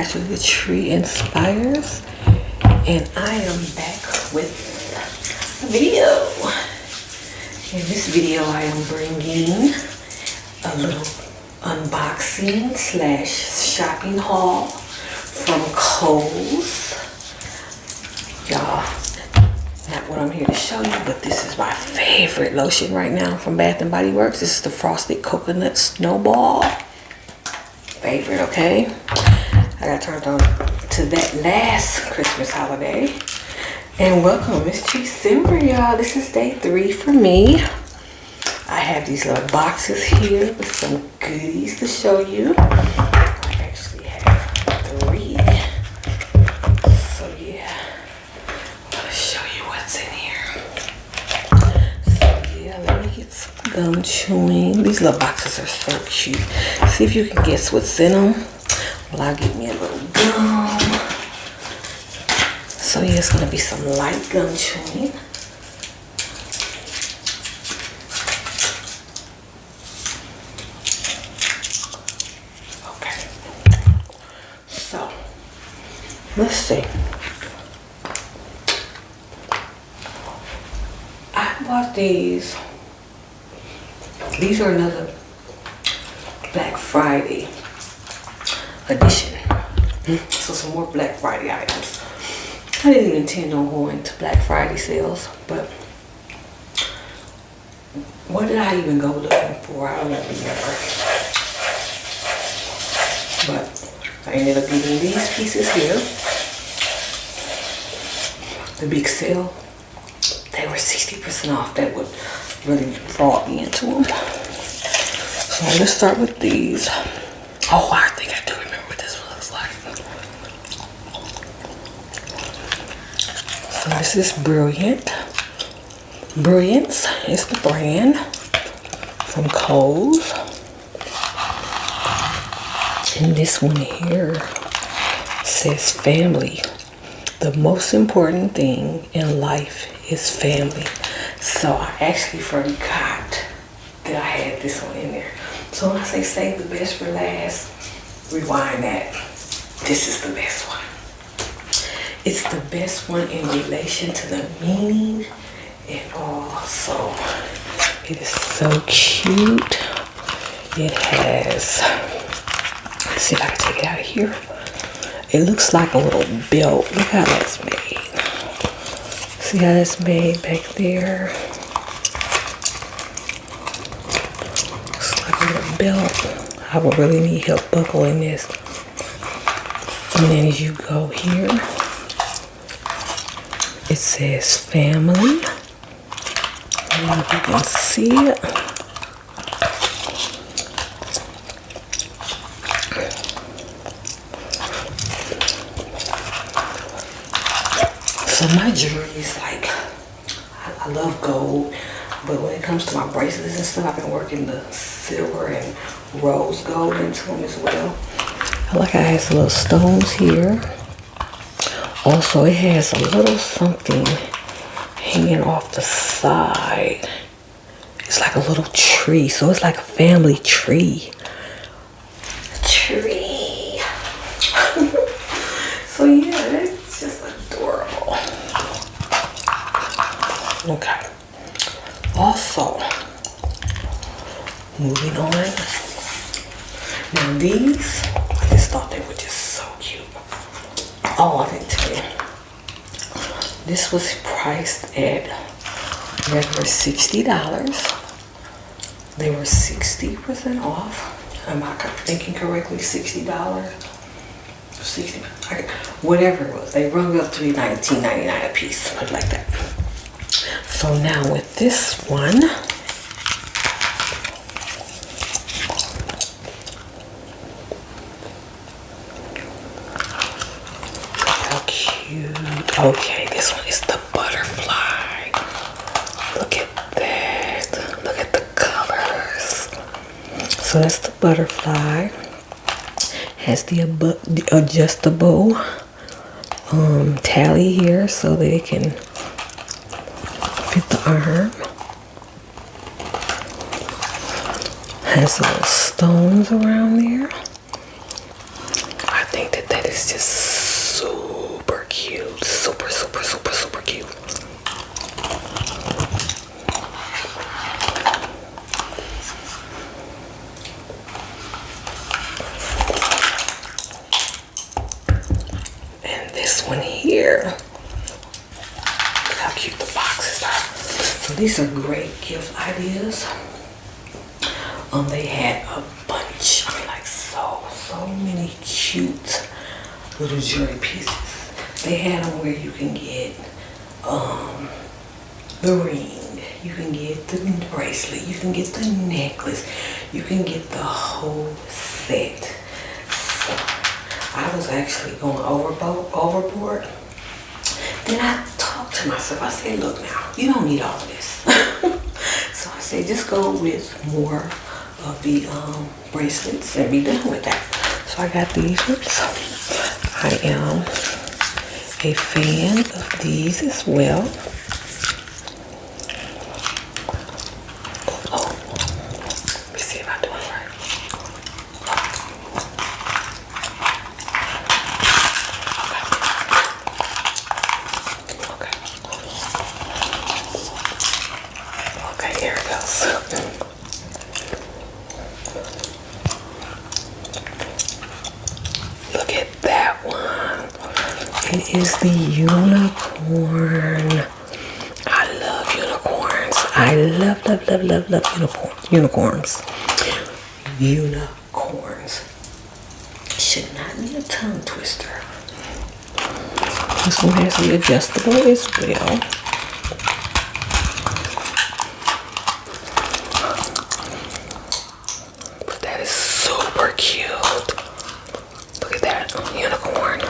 actually the Tree Inspires, and I am back with a video. In this video I am bringing a little unboxing slash shopping haul from Kohl's. Y'all, not what I'm here to show you, but this is my favorite lotion right now from Bath & Body Works. This is the Frosted Coconut Snowball. Favorite, okay? I got turned on to that last Christmas holiday. And welcome, it's TreeCember, y'all. This is day 3 for me. I have these little boxes here with some goodies to show you. I actually have 3. So yeah, I'll show you what's in here. So yeah, let me get some gum chewing. These little boxes are so cute. See if you can guess what's in them. Well, I'll get me a little gum. So yeah, it's gonna be some light gum chewing. Okay. So let's see. I bought these. These are another Black Friday edition. So some more Black Friday items. I didn't even intend on going to Black Friday sales, but what did I even go looking for? I don't remember. But I ended up getting these pieces here. The big sale. They were 60% off. That would really draw me into them. So let's start with these. Oh, I think I do remember what this looks like. So this is Brilliance is the brand from Kohl's. And this one here says family. The most important thing in life is family. So I actually forgot that I had this one in there. So when I say save the best for last, rewind that. This is the best one. It's the best one in relation to the meaning and all. So it is so cute. It has, let's see if I can take it out of here. It looks like a little belt. Look how that's made. See how that's made back there? Looks like a little belt. I would really need help buckling this. And then as you go here, it says family. I don't know if you can see it. So my jewelry is like, I love gold, but when it comes to my bracelets and stuff, I've been working the silver and rose gold into them as well. I like how it has little stones here. Also, it has a little something hanging off the side. It's like a little tree, so it's like a family tree. Tree. So yeah, that's just adorable. Okay. Also, moving on. Now these, I just thought they were just so cute. Oh, I didn't tell you. This was priced at regular $60. They were 60% off. Am I thinking correctly? $60? 60, whatever it was. They rung up to be $19.99 a piece. Put it like that. So now with this one, how cute. Okay, this one is the butterfly. Look at that. Look at the colors. So that's the butterfly. Has the adjustable tally here so that it can fit the arm. Has little stones around there. I think that it's just super cute. Super, super, super, super cute. And this one here. Look how cute the boxes are. So these are great gift ideas. They had a bunch. I mean, like so many cute little jewelry pieces. They had them where you can get the ring, you can get the bracelet, you can get the necklace, you can get the whole set. So I was actually going overboard. Then I talked to myself. I said, look now, you don't need all of this. So I said, just go with more of the bracelets and be done with that. So I got these ones. I am a fan of these as well. Oh, let me see if I do it right. Okay, here it goes. Look at that one. It is the unicorn. I love unicorns. I love unicorns. Unicorns. Should not be a tongue twister. This one has the adjustable as well. But that is super cute. Look at that unicorn.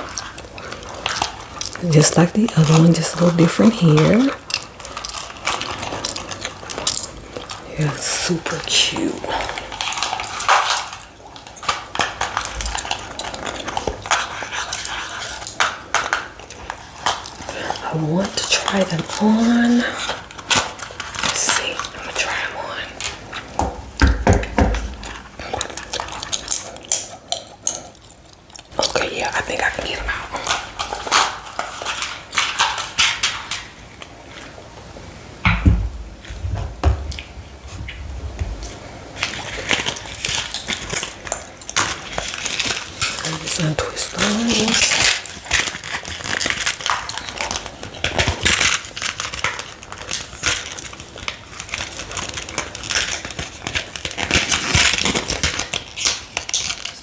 Just like the other one, just a little different here. Yeah, super cute. I want to try them on. Let's see, I'm gonna try them on. Okay, yeah, I think I can get them out. Just untwist those.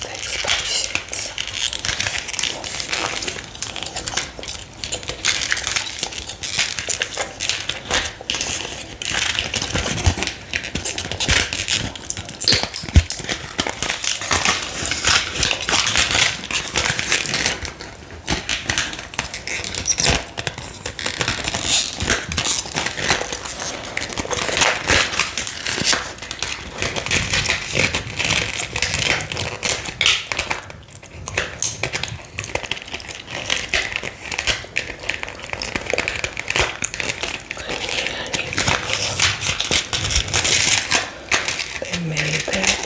Takes patience. Made that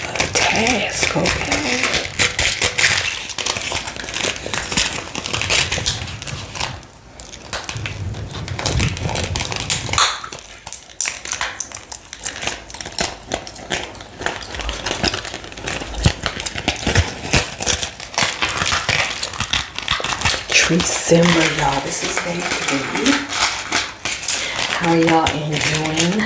a task, okay? TreeCember, y'all. This is day 3. How are y'all enjoying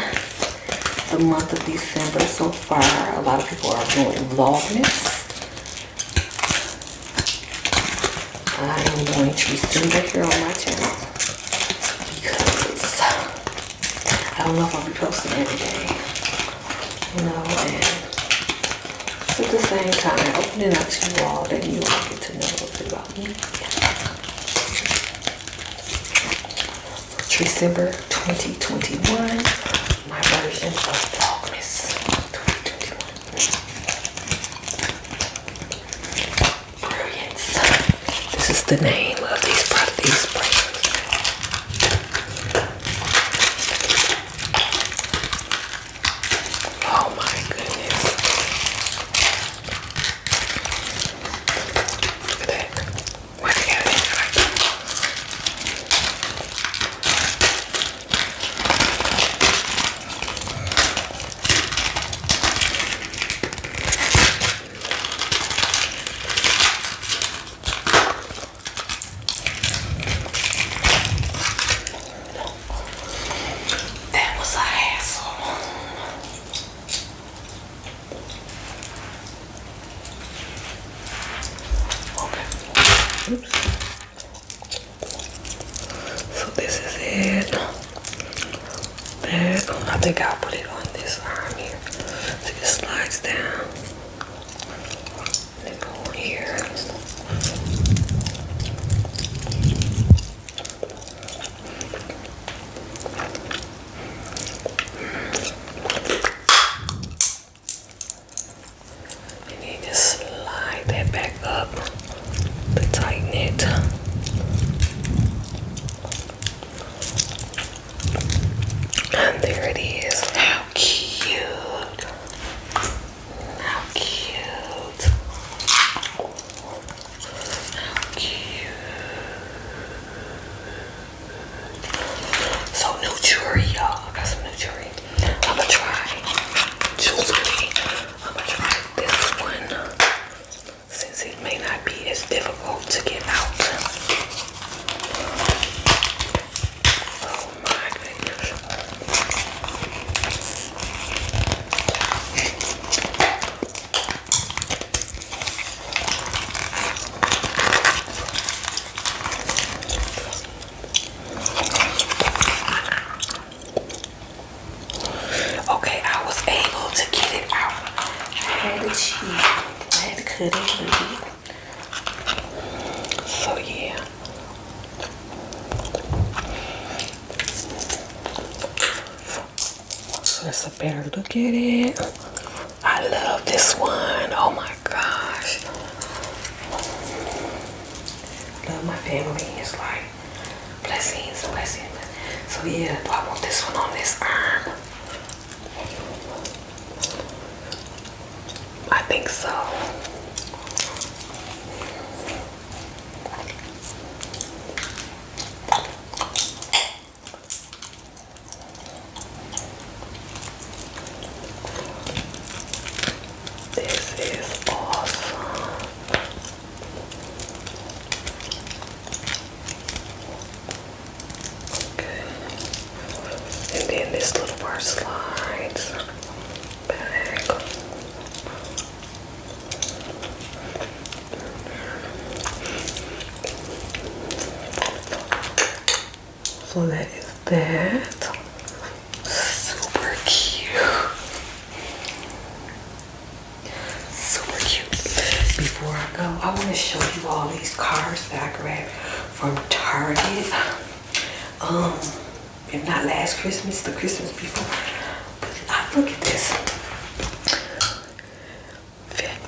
the month of December so far? A lot of people are doing vlogmas. I am doing TreeCember here on my channel because I don't know if I'll be posting every day, you know, and at the same time opening up to you all, then you all get to know a little bit about me. TreeCember 2021. My version of Vlogmas 2021. Brilliance. This is the name of these bracelets. Oh my goodness. Look at that. I think I'll put it on this arm here. So it slides down. And then go on here. And then just slide that back up to tighten it. And there it is. How cute. How cute. How cute. So new jewelry, y'all. I got some new jewelry. I'ma try jewelry. I'ma try this one since it may not be as difficult to get out. Oh my goodness. Okay, I was able to get it out. I had to cheat. I had to cut it a bit. So yeah. So that's a better look at it. I love this one. Oh my gosh. Love my family. It's like blessings, blessings. So yeah, do I want this one on this arm? I think so. This is awesome. Okay. And then this little part slides back. So that is that. Super cute. Super cute. Before I go, I want to show you all these cards that I grabbed from Target. If not last Christmas, the Christmas before. But look at this.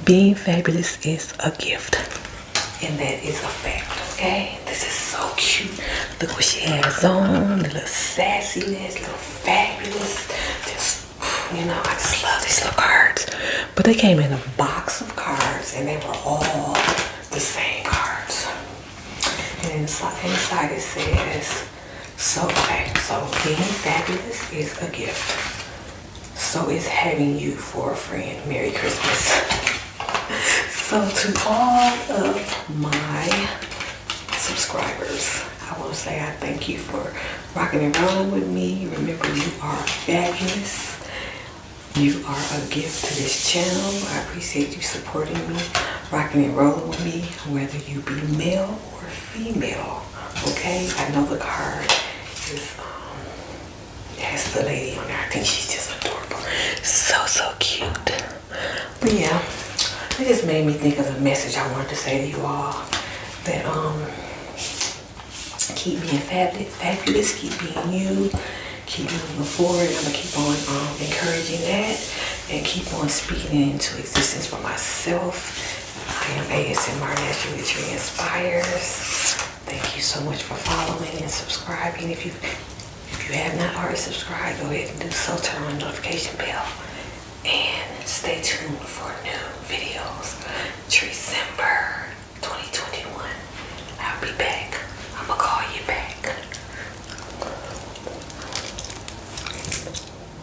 Being fabulous is a gift. And that is a fact, okay? This is so cute. Look what she has on. The little sassiness, little fabulous. Just, you know, I just love these little cards. But they came in a box of cards and they were all the same cards. And inside it says, so being fabulous is a gift. So is having you for a friend. Merry Christmas. So to all of my subscribers, I want to say I thank you for rocking and rolling with me. Remember, you are fabulous. You are a gift to this channel. I appreciate you supporting me, rocking and rolling with me, whether you be male or female. Okay, I know the card is it has the lady on there. I think she's just adorable. So cute. But yeah, it just made me think of the message I wanted to say to you all. That keep being fabulous, keep being you, keep moving forward. I'm gonna keep on encouraging that and keep on speaking into existence for myself. I am ASMR Naturally Inspires. Thank you so much for following and subscribing. If you have not already subscribed, go ahead and do so. Turn on the notification bell and stay tuned for new videos. TreeCember.